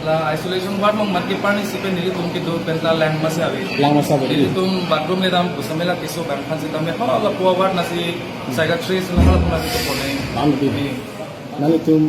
La isolation ward mong matki parni sipen nili tum ki do penta lang masabi. Lang masabi. Nili tum bathroom le dam usamela kiso bang khan sitam me hala puwa ward nasi psychiatrist na hala puna to pone. Ang bibi. Nali tum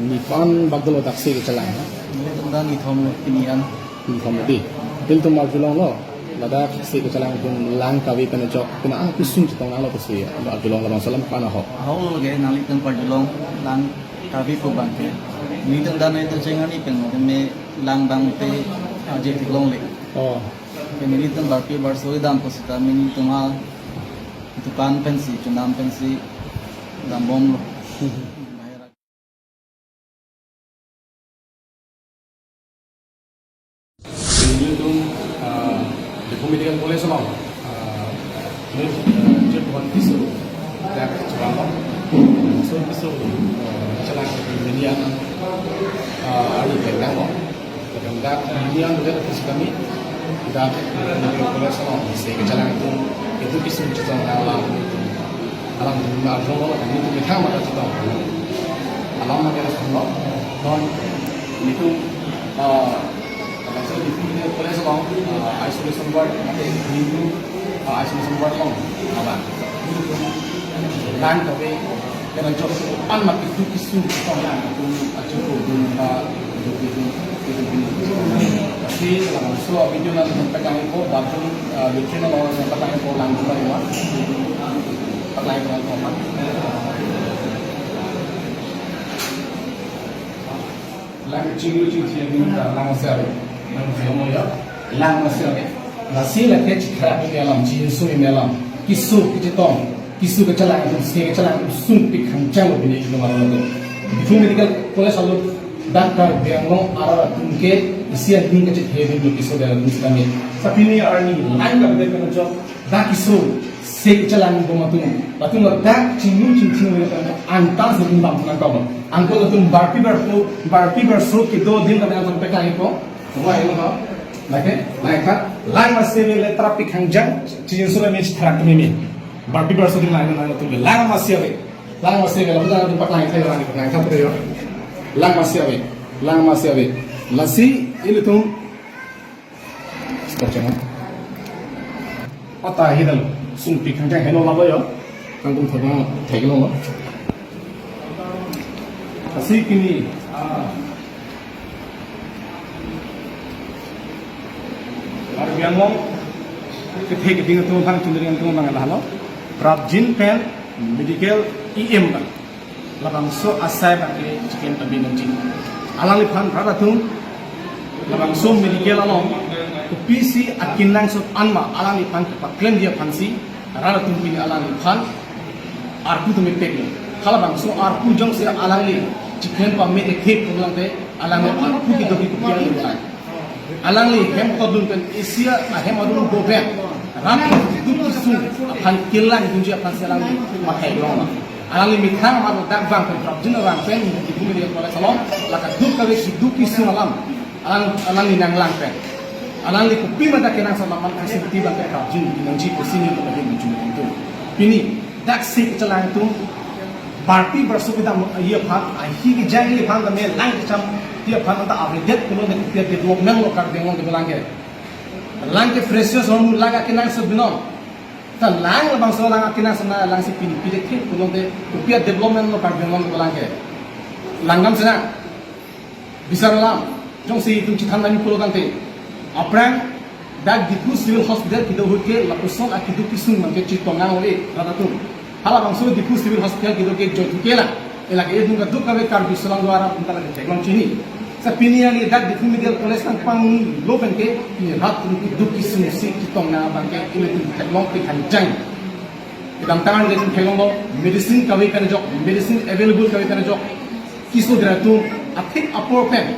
nipan bagdalo taksi ke chalang. Nili tum dan ithom pinian. Nipan di. Dil tum agulong lo. Lada taksi ke chalang tum lang kawi kana jok. Kuna ang pisun chitong nalo taksi. Agulong labang salam kana ho. Hau ge nali tum pardulong lang kavi ko bangke. Ni tum dan itu cengan ni pen me lang bang te aje tiklong le. Oh. Ni tum barpi barsoi dam ko sita min tum ha dukan pensi chunam pensi dam bom lo. Ini tum di pemilihan boleh sama. Ini jadi bukan pisau. Dah coba. So pisau chalang pemilihan ada tentang lo. Tentang pemilihan juga terus kami dah boleh sama. Sehingga chalang itu pisau kita alam dunia alam lo ini tu kita mana kita alam mana kita semua. Dan itu so if you place along isolation ward itu isolation ward long apa land away dengan job amat itu kisu kita yang itu aja tapi so video nanti tentang itu bathroom latrine orang tentang itu land juga ya pakai dengan format land cinggu ini langsung lang masih ada. Nasi lagi cekrak ni alam, jinsu ni alam. Kisu kecitong, kisu kecelang itu, sih kecelang sun pik hancang lebih ni itu malam itu. Itu medical college lalu doktor biangong arah tungke isian ning kecik heavy tu kisu dalam kami. Tapi ni arni lain kami dekat job, dah kisu sih kecelang itu matung. Lalu dah cinggu ni antas lebih mampu nak kau. Angkut itu barpi bersu kita din kami nak sampai kali ko. Wah ini apa? Lagi kan? Lain masih ni terapi kangjang, cincin sudah mesti terak ni. Barbi bersu di lain tu lain masih ada. Lalu dah tempat lain saya lain kan tu. Lain masih ada. Lasi ini tu. Sekarang. Apa hidal? Sumpi kangjang hello apa ya? Kangkung thorang theglo. Lasi kini. Biangong ketika kita tu bang cenderung tu bang lahalo, prabjin pen medical EM bang, labang so asai bang cikin tabi nanti. Alang lipan berada tu, labang so medical along, tu PC akinang so anma alang lipan kepaklaim dia pansi, berada tu pini alang lipan, arku tu mepek ni. Kalau bang so arku jong se alang li, cikin pa mede kek pulang te, alang arku kita kipian ni bukan. Alang li hem kodun pen Asia hem adun goben ram duk sun apan kilang dunji apan selang makai long alang li mithang mar dak bang pen prab jin rang pen di bumi dia kola salon laka duk kali si duk isu alam alang li nang lang pen alang li kupi mata kenang sama man kasih ti bang prab jin nangji kesini ko lagi muncul itu pini dak si kecalang itu barpi bersubida ia phan ahi ki jangi phan me lang cham dia phan anta update kuno ne dia development lo kar dengon de lang ke precious honu laga kinang subino ta lang bang so lang kinang sana lang si pini pide ke kuno de dia development lo kar dengon de langgam sana bisa lam jong si tu chitan nami pulo kante aprang dak diku civil hospital kido hoke la person akidu kisun man ke chitonga ole radatum hala bang so diku civil hospital kido ke jotu kela elak e dunga duk kabe kar bisalang dwara untala ke jeglong chini sa pinia ni dak diku medical college kan pang lopen ke ni rat duk kisun si chitonga bang ke ile tu jeglong ke kanjang idam tangan de jeglong lo medicine kabe kan jok medicine available kabe kan jok kisu gratu athik apor pen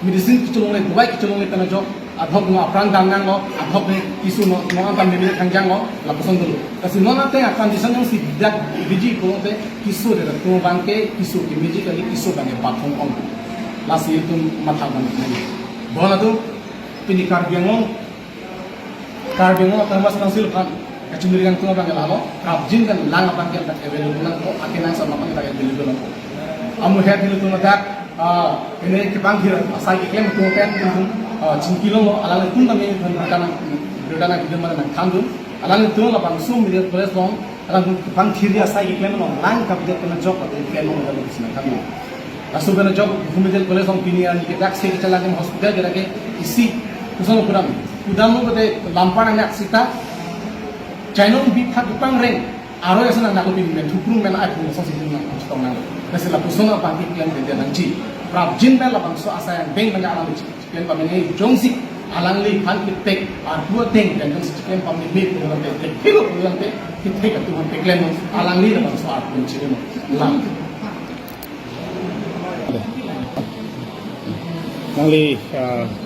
medicine kichulong le dubai kichulong le kan jok adhok no apran dangang lo adhok ne isu no akan bibir kangjang lo lapuson dulu kasi nona te condition yang si dak biji ko te kisu de to bangke kisu ki biji kali kisu bangke pathong ong lasi itu mata bang ni bona tu pini karbiangong akan mas kansil kan kacumirigan tu bang lalo rabjin kan lang bangke tak available ko akinang sama bang tak available ko amu head ni tu madak ini kebang kira asal iklem tu kan cingkilo lo alang pun kami berdana kita mana kandung alang tu lah bangsu media polis long alang kebang kiri asal iklem lo lang kapit kena job atau iklem lo dalam sini kami asu kena job media polis long pini ani kita aksi kita lagi hospital kita ke isi kusano kudam lo kete lampan anak sita China bi thak pang reng aro yasana nak pin men thupung men ai pun so sitin nak tong nang nasi la kusona bangki klem de nangchi prab jin bel la bangso asa yang beng banyak alam klem pa men jongsi alang li khan tek ar dua teng dan jongsi klem pa men mit dengan tek kilo dengan tek kita ke tuhan tek klem alang li la bangso ar pun chile no lang Nangli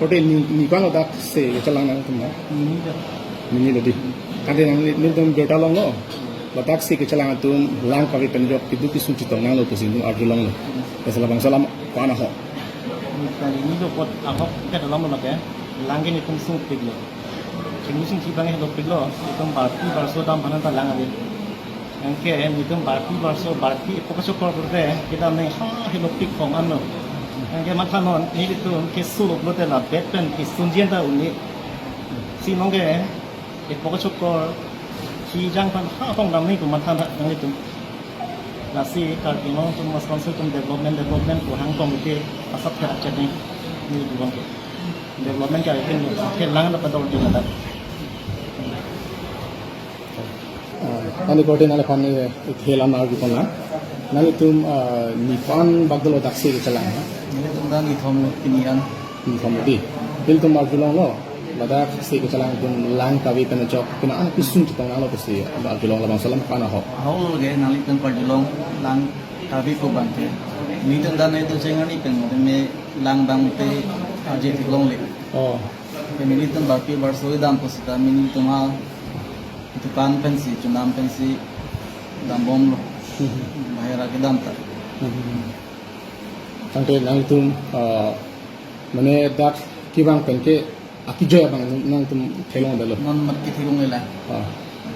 hotel ni kan ada se chalang nang tum ni tadi kande nangli ni tum beta long lo batak se chalang tum lang kawi penjok kidu kisu chitong nang lo to sinu arjulong lo asala bang salam pana ho kali ini do pot ahok ke dalam lo ke langge ni tum sung piglo kini sing cibang lo piglo itum barti barso dam banan ta lang ave angke itum barti pokok kor berde kita nei ha helo pig kong anno angke matanon ni itu ke sulu blote la betpen ki sunjien ta uni si nongge pokok kor si jang pan ha kong dam ni ku matan nang itu nasi kartino tu mas konsul tu development ku hang komite asap ke aceh ni buang development ka ikin ke lang dapat dor din ada Nani kote nale pan thela na gi kona nani tum ni pan bagdalo daksi ke chalang ni tu dan ni thom pinian ni komedi bil tum arjulong lo badak se ke chalang tum lang kawi pen jok kena an kisun chitong nang lo pesi arjulong la bang salam pana ho haul ge nali tan pardulong lang tabi ko bante ni tan dan itu cengani pen me lang bang te aje tiklong le oh ni tan barpi barso dam posita mini tuma itu kan pensi cundam pensi dam bom lo bahaya ke dam ta tangke nang tum mane dak kibang penke aki joya bang nang tum thelong dalo non mat ki thilong le la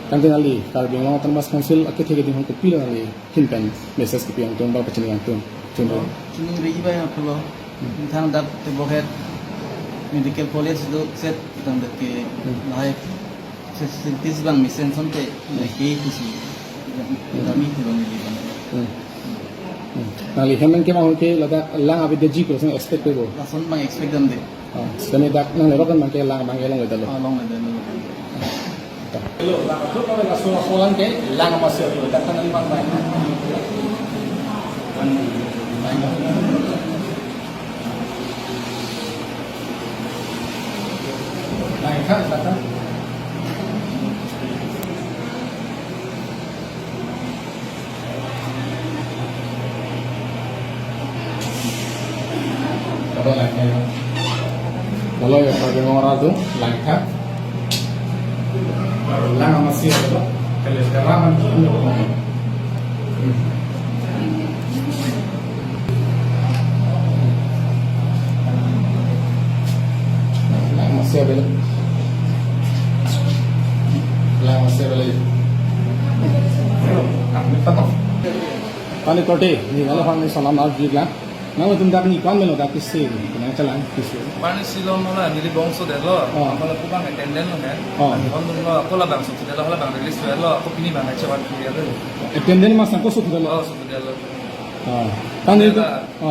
tangke nali kar bing long mas konsul aki thege ding ko pila nali hinpen message ki piang tum ba pachini yang tum chundo chuning ri ba ya plo thang dap te bohet medical college do set dam de ke lai tis bang misen sonte ke kusi dami thilong le ban nali hemen ke mang ke lada lang abi de ji ko sang expect ko lason bang expect dam de sami dak nang le rokan mang ke lang mang ke long dalo long le dalo lo la tu ko la so solan ke lang ma se lo tak nang bang bang Lain kan kata kalau ya pada orang tu langka lang masih ada kalau sekarang man lang masih ada kami tahu Pani kote ni kalau orang ni salam al juga Nang tum dak ni kan melo dak kisi kena chalang kisi Pani silom la nili bongso de lo amala ku bang attendant lo kan hondun lo ko la bang so de lo la bang release lo ko pini bang acha wan ki de lo attendant mas ko sut dalo so de lo kan ni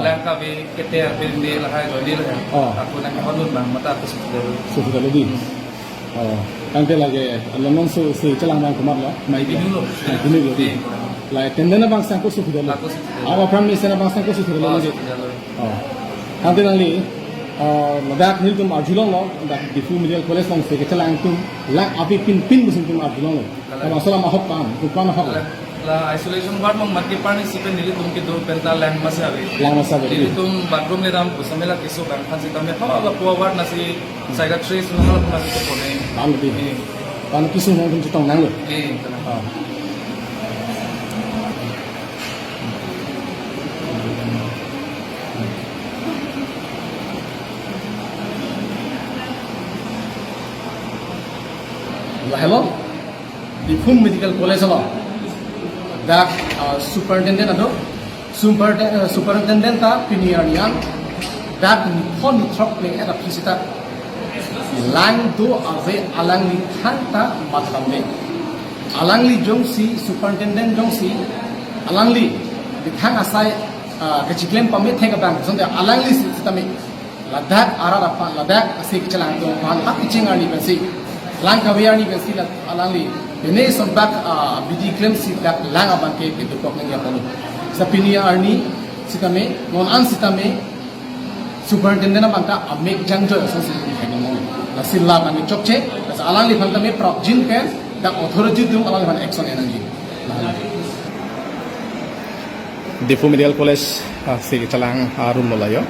lang ka be kete be de la hai lo de lo aku nang hondun bang mata aku sut de lo sut dalo di kan te lage lemon so se chalang bang kumar lo mai binu lo di la attendant bang sang ko sut dalo awa prime minister bang sang ko sut dalo di kan te nali madak nil tum arjulong lo dak difu medial college long se ke chalang tum la api pin musim tum arjulong lo kalau masalah mahok kan bukan mahok la isolation ward mong mat ke participant nili tum ke do penta lang masabe lang masabe nili tum bathroom le ram kusamela kiso bang khan sita me hala puwa ward na si psychiatrist na hala na si ko ne am di kan kisu mo tum chitong nang lo hello di Medical College lo dak superintendent ado superintendent ta piniar nian dak ni phone ni throk le era phisita lang do ave alang ni thanta matlam le alang li jongsi superintendent jongsi alang li dithang asai ke chiklem pamit thega bang sonde alang li sitame ladak arara pa ladak ase kichalang do han hak chingar ni bensi lang kawiar ni bensi la alang li bene som bak bidi klem si dak lang abang ke dukok ngi apolo sa piniar ni sitame non an sitame superintendent amanta amek jangjo so si thegmo la silla ban chokche sa alang li phantame prop jin pen the authority dum alang ban action energy Defu Medical College si chalang room lolayo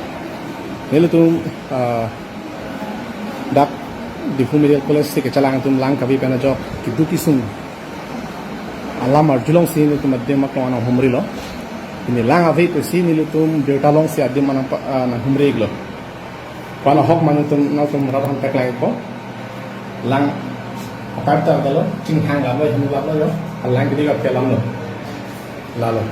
nilutum dak Defu Medical College si chalang tum lang kabi pena jo kidu kisum alam arjulong si nilutum madde makwana humri lo ini lang ave to si nilutum betalong si adde mana na humri glo pala hok manutum na tum rabang taklay bo lang aparta dalo ching hang abo hinu lalo yo lang gidi ga pelam lo lalo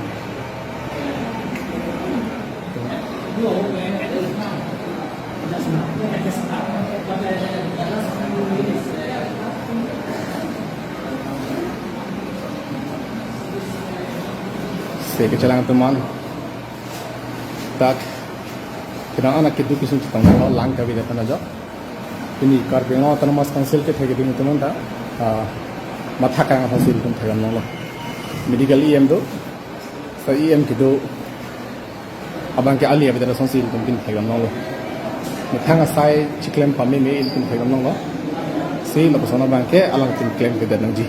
Sige chalang teman tak kena anak kidu kisum tang lang kabi da pana jo ini karpengo tanmas council ke thege dinu teman da matha ka hasil tum thega no lo medical em do sa em kidu abang ke ali abidara sonsil tum bin thega no lo thanga sai chiklem pame me in tum thega no lo sei lo sona bang ke alang tin claim ke da nang ji